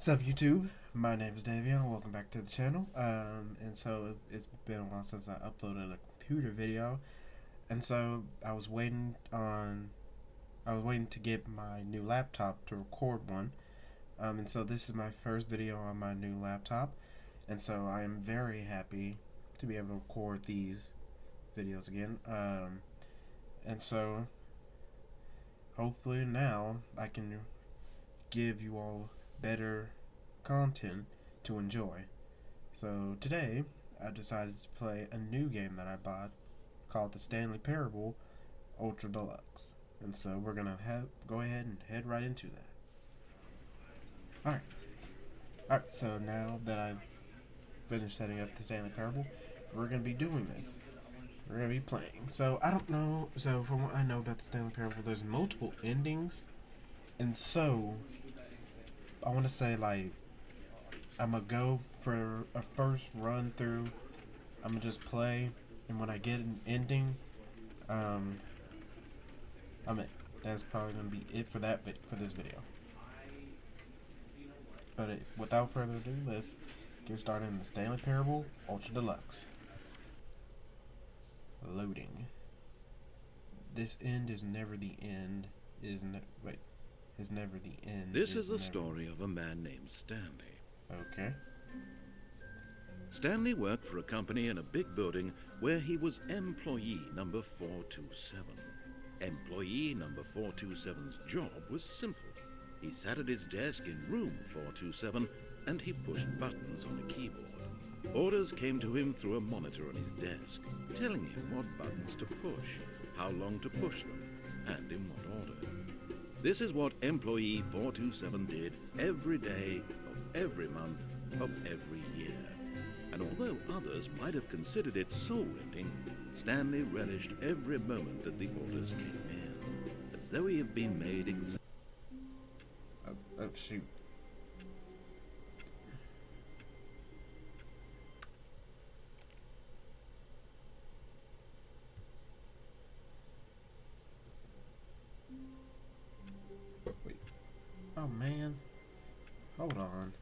What's up, YouTube? My name is Davion. Welcome back to the channel. And so it's been a while since I uploaded a computer video, and so I was waiting to get my new laptop to record one. And so this is my first video on my new laptop, and so I am very happy to be able to record these videos again. And so hopefully now I can give you all better content to enjoy. So today I decided to play a new game that I bought called the Stanley Parable Ultra Deluxe. And so we're gonna go ahead and head right into that. Alright, so now that I've finished setting up the Stanley Parable, we're gonna be doing this. We're gonna be playing. So I don't know, so from what I know about the Stanley Parable, there's multiple endings. And so I wanna say, like, I'm gonna go for a first run through. I'm gonna just play, and when I get an ending, that's probably gonna be it for for this video. But without further ado, let's get started in the Stanley Parable Ultra Deluxe. Loading. This end is never the end. Is never the end. This is the story of a man named Stanley. Okay. Stanley worked for a company in a big building where he was employee number 427. Employee number 427's job was simple. He sat at his desk in room 427 and he pushed buttons on a keyboard. Orders came to him through a monitor on his desk, telling him what buttons to push, how long to push them, and in what order. This is what employee 427 did every day of every month of every year. And although others might have considered it soul-rending, Stanley relished every moment that the orders came in, as though he had been made exactly. Oh, shoot. Wait. Oh, man. Hold on.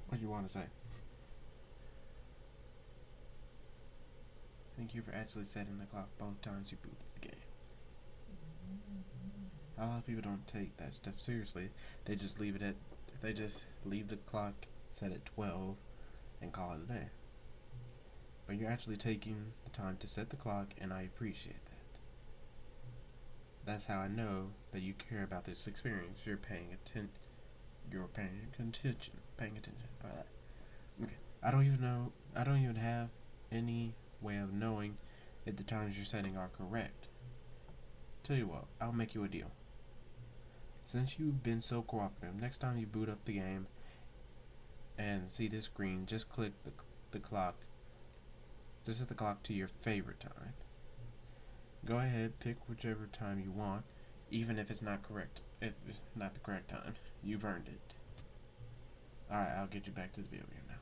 What do you want to say? Thank you for actually setting the clock both times you booted the game. A lot of people don't take that step seriously. They just leave the clock set at 12 and call it a day. But you're actually taking the time to set the clock, and I appreciate that. That's how I know that you care about this experience. You're paying attention. Okay. I don't even have any way of knowing if the times you're setting are correct. Tell you what, I'll make you a deal. Since you've been so cooperative, next time you boot up the game and see this screen, just click the clock. Just set the clock to your favorite time. Go ahead, pick whichever time you want, even if it's not correct. If it's not the correct time, you've earned it. Alright, I'll get you back to the video game now.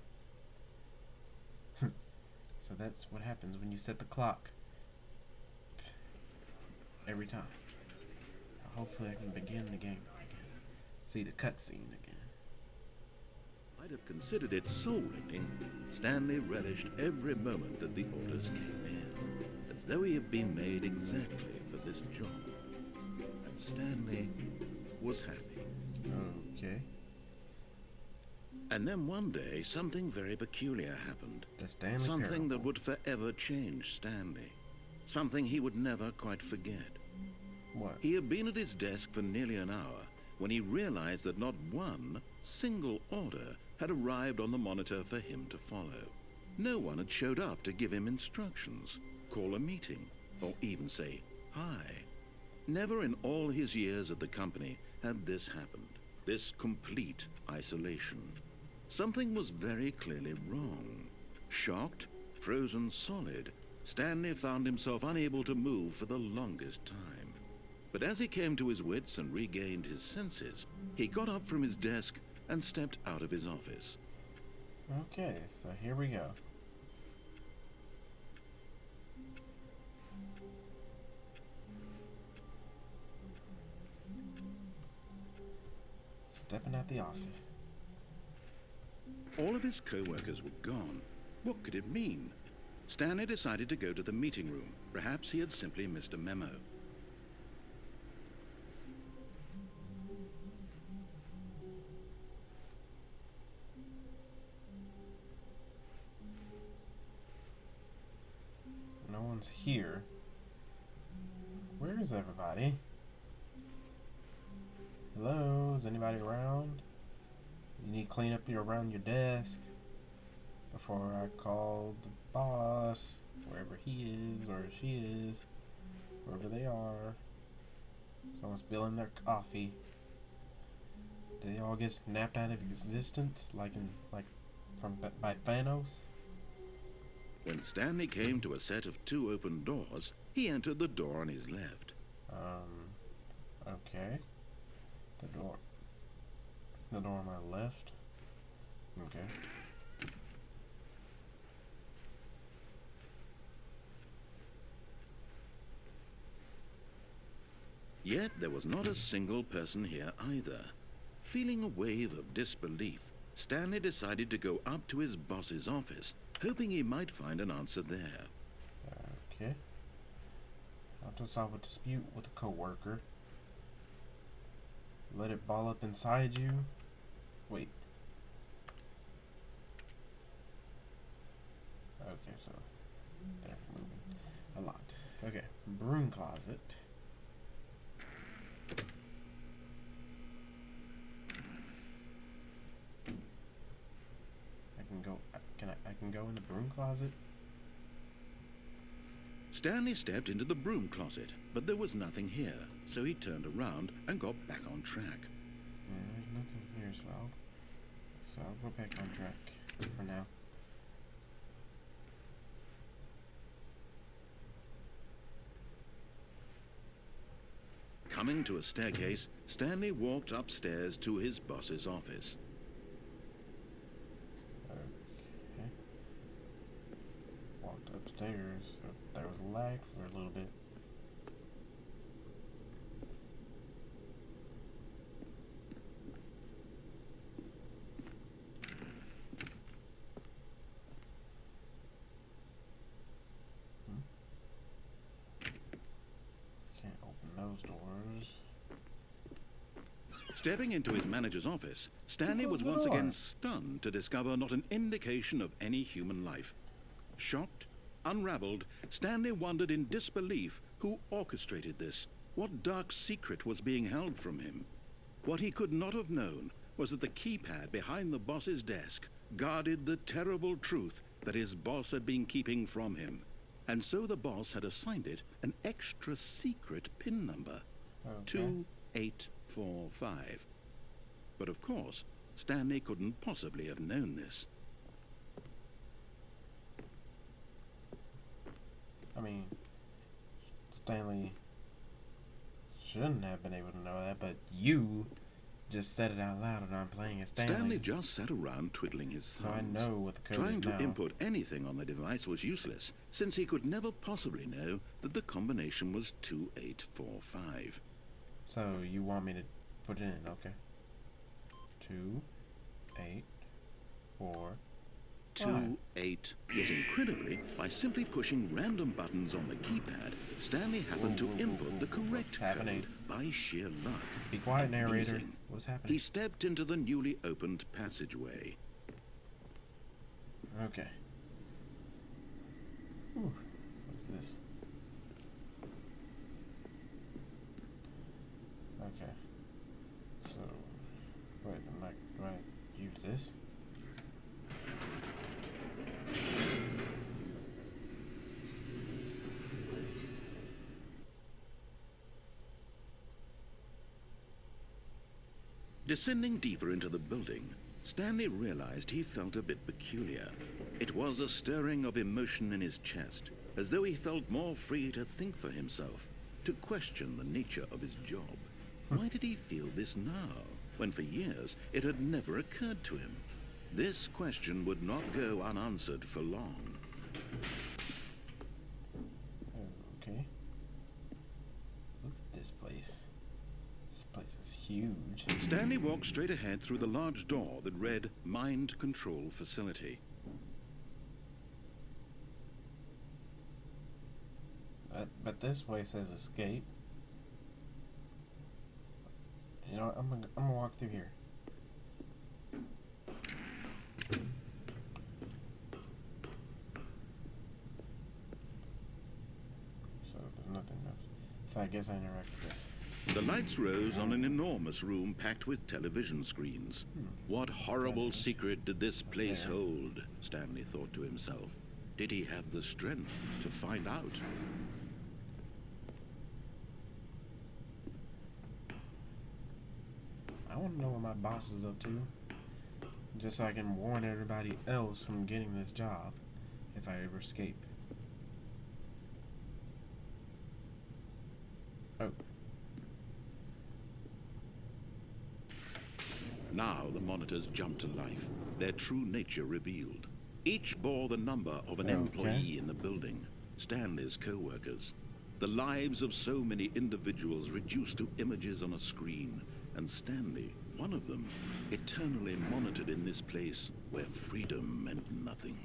So that's what happens when you set the clock. Every time. Hopefully I can begin the game again. See the cutscene again. Might have considered it soul-rending, Stanley relished every moment that the orders came in, as though he had been made exactly for this job. And Stanley was happy. Okay. And then one day, something very peculiar happened. The Stanley Something that Parable. would forever change Stanley. Something he would never quite forget. What? He had been at his desk for nearly an hour when he realized that not one single order had arrived on the monitor for him to follow. No one had showed up to give him instructions, call a meeting, or even say hi. Never in all his years at the company had this happened. This complete isolation. Something was very clearly wrong. Shocked, frozen solid, Stanley found himself unable to move for the longest time. But as he came to his wits and regained his senses, he got up from his desk and stepped out of his office. Okay, so here we go. Stepping out the office. All of his co-workers were gone. What could it mean? Stanley decided to go to the meeting room. Perhaps he had simply missed a memo. No one's here. Where is everybody? Hello, is anybody around? You need to clean up around your desk before I call the boss, wherever he is or she is, wherever they are. Someone's spilling their coffee. Did they all get snapped out of existence by Thanos? When Stanley came to a set of 2 open doors, he entered the door on his left. Okay. The door on my left. Okay. Yet there was not a single person here either. Feeling a wave of disbelief, Stanley decided to go up to his boss's office, hoping he might find an answer there. Okay. How to solve a dispute with a coworker. Let it ball up inside you. Wait. Okay, so they're moving a lot. Okay, broom closet. I can go in the broom closet? Stanley stepped into the broom closet, but there was nothing here, so he turned around and got back on track. There's nothing here, so I'll go back on track for now. Coming to a staircase, Stanley walked upstairs to his boss's office. Okay. Walked upstairs. There was lag for a little bit. Can't open those doors. Stepping into his manager's office, Stanley was once again stunned to discover not an indication of any human life. Shocked, unraveled, Stanley wondered in disbelief who orchestrated this. What dark secret was being held from him? What he could not have known was that the keypad behind the boss's desk guarded the terrible truth that his boss had been keeping from him. And so the boss had assigned it an extra secret PIN number. Okay. 2845. But of course, Stanley couldn't possibly have known this. I mean, Stanley shouldn't have been able to know that, but you just said it out loud and I'm playing as Stanley. Stanley just sat around twiddling his thumbs. So I know what the code Trying is to now. input anything on the device was useless, since he could never possibly know that the combination was 2845. So you want me to put it in, okay. 2, 8, 4, 2, 8. Yet incredibly, by simply pushing random buttons on the keypad, Stanley happened to input the correct code by sheer luck. Be quiet, narrator. Amazing. What's happening? He stepped into the newly opened passageway. Okay. Whew. What's this? Okay. So, wait, do I use this? Descending deeper into the building, Stanley realized he felt a bit peculiar. It was a stirring of emotion in his chest, as though he felt more free to think for himself, to question the nature of his job. Why did he feel this now, when for years it had never occurred to him? This question would not go unanswered for long. Okay. Look at this place. This place is huge. Stanley walked straight ahead through the large door that read Mind Control Facility. But this way says escape. You know, I'm gonna walk through here. So there's nothing else. So I guess I interact with this. The lights rose on an enormous room packed with television screens. What horrible secret did this place hold? Stanley thought to himself. Did he have the strength to find out? I want to know what my boss is up to, just so I can warn everybody else from getting this job if I ever escape. Oh. Now the monitors jumped to life, their true nature revealed. Each bore the number of an employee in the building, Stanley's co-workers. The lives of so many individuals reduced to images on a screen, and Stanley, one of them, eternally monitored in this place where freedom meant nothing.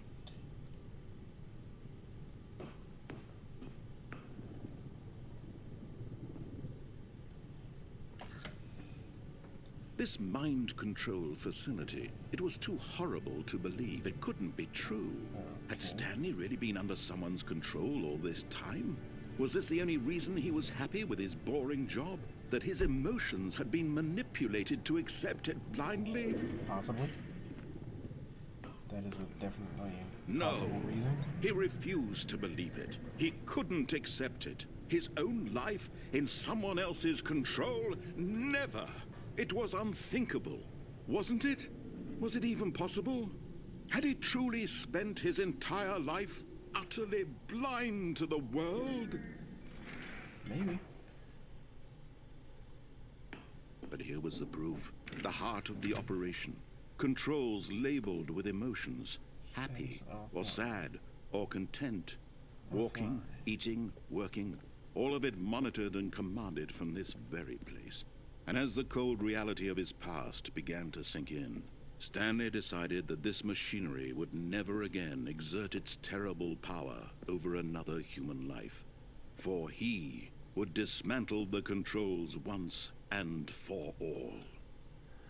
This mind control facility, it was too horrible to believe. It couldn't be true. Had Stanley really been under someone's control all this time? Was this the only reason he was happy with his boring job? That his emotions had been manipulated to accept it blindly? Possibly. That is a definitely No. possible reason. He refused to believe it. He couldn't accept it. His own life in someone else's control? Never. It was unthinkable, wasn't it? Was it even possible? Had he truly spent his entire life utterly blind to the world? Maybe. But here was the proof, the heart of the operation. Controls labeled with emotions, happy or sad or content. Walking, eating, working, all of it monitored and commanded from this very place. And as the cold reality of his past began to sink in, Stanley decided that this machinery would never again exert its terrible power over another human life. For he would dismantle the controls once and for all.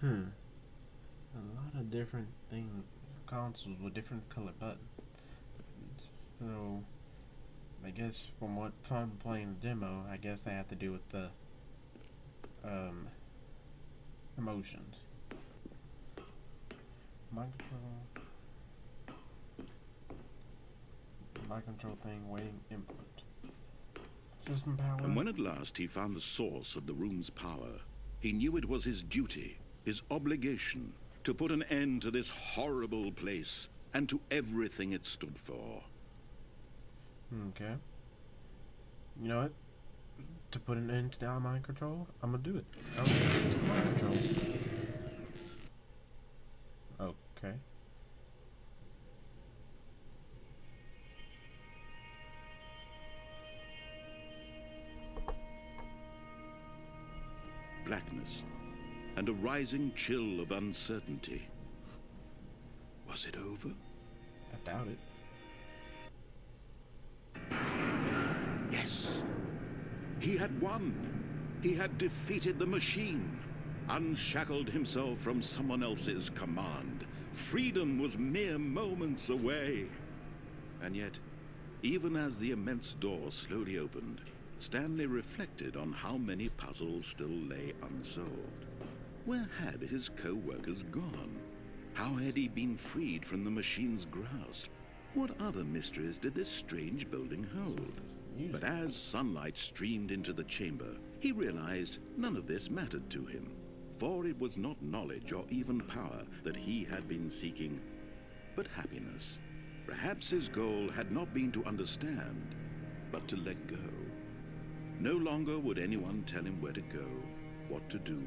A lot of different consoles with different color buttons. So, I guess from what I'm playing the demo, I guess they have to do with the emotions. Mind control thing, waiting input. System power. And when at last he found the source of the room's power, he knew it was his duty, his obligation, to put an end to this horrible place and to everything it stood for. Okay. You know what? To put an end to the mind control, I'm gonna do it. I'm gonna do mind control. Okay. Blackness and a rising chill of uncertainty. Was it over? I doubt it. Yes. He had won. He had defeated the machine, unshackled himself from someone else's command. Freedom was mere moments away. And yet, even as the immense door slowly opened, Stanley reflected on how many puzzles still lay unsolved. Where had his co-workers gone? How had he been freed from the machine's grasp? What other mysteries did this strange building hold? But as sunlight streamed into the chamber, he realized none of this mattered to him. For it was not knowledge or even power that he had been seeking, but happiness. Perhaps his goal had not been to understand, but to let go. No longer would anyone tell him where to go, what to do,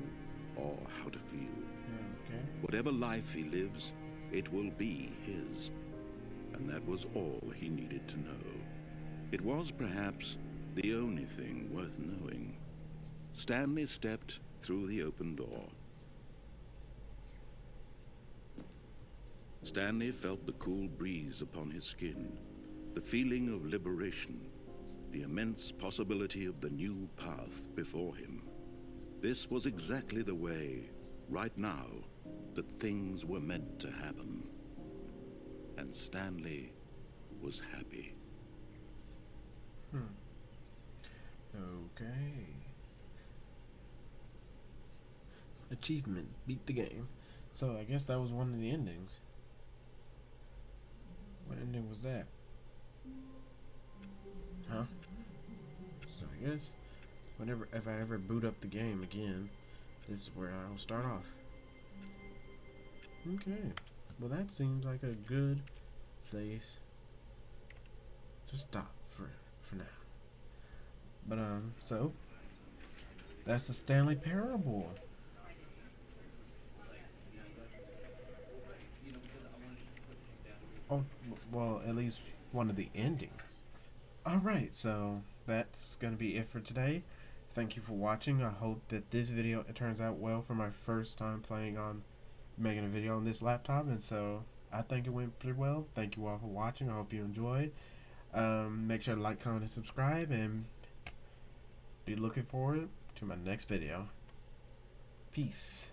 or how to feel. Okay. Whatever life he lives, it will be his. And that was all he needed to know. It was perhaps the only thing worth knowing. Stanley stepped through the open door. Stanley felt the cool breeze upon his skin, the feeling of liberation, the immense possibility of the new path before him. This was exactly the way, right now, that things were meant to happen. And Stanley was happy. Okay. Achievement. Beat the game. So I guess that was one of the endings. What ending was that? Huh? So I guess if I ever boot up the game again, this is where I'll start off. Okay. Well, that seems like a good place to stop for now. But so that's the Stanley Parable. Oh, well, at least one of the endings. Alright, so that's going to be it for today. Thank you for watching. I hope that this video turns out well for my first time making a video on this laptop, and so I think it went pretty well. Thank you all for watching. I hope you enjoyed. Make sure to like, comment, and subscribe, and be looking forward to my next video. Peace.